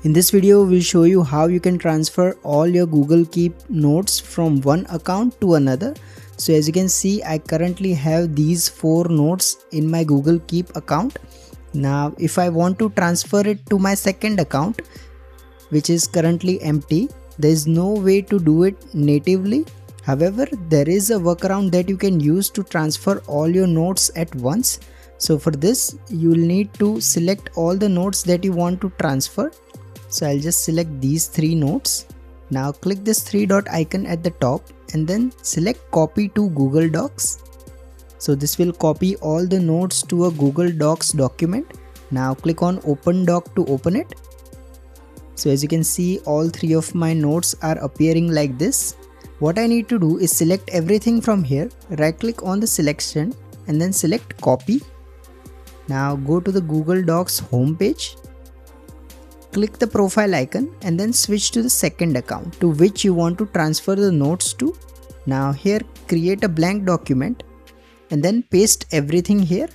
In this video, we'll show you how you can transfer all your Google Keep notes from one account to another. So as you can see, I currently have these 4 notes in my Google Keep account. Now, if I want to transfer it to my second account, which is currently empty, there is no way to do it natively. However, there is a workaround that you can use to transfer all your notes at once. So for this, you will need to select all the notes that you want to transfer. So I'll just select these 3 notes. Now click this 3 dot icon at the top and then select copy to Google Docs. So this will copy all the notes to a Google Docs document. Now click on open doc to open it. So as you can see, all 3 of my notes are appearing like this. What I need to do is select everything from here, right click on the selection and then select copy. Now go to the Google Docs home page. Click the profile icon and then switch to the second account to which you want to transfer the notes to. Now here create a blank document and then paste everything here.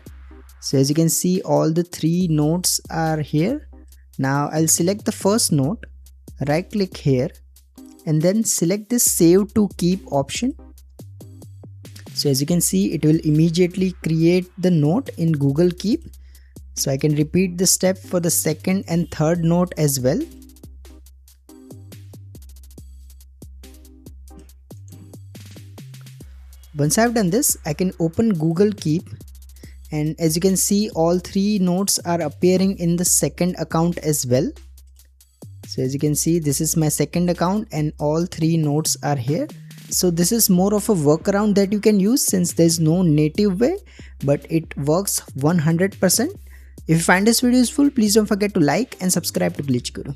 So as you can see, all the 3 notes are here. Now I'll select the first note, right click here and then select this save to keep option. So as you can see, it will immediately create the note in Google Keep. So I can repeat this step for the second and third note as well. Once I've done this, I can open Google Keep and as you can see, all 3 notes are appearing in the second account as well. So as you can see, this is my second account and all 3 notes are here. So this is more of a workaround that you can use since there's no native way, but it works 100%. If you find this video useful, please don't forget to like and subscribe to Glitch Guru.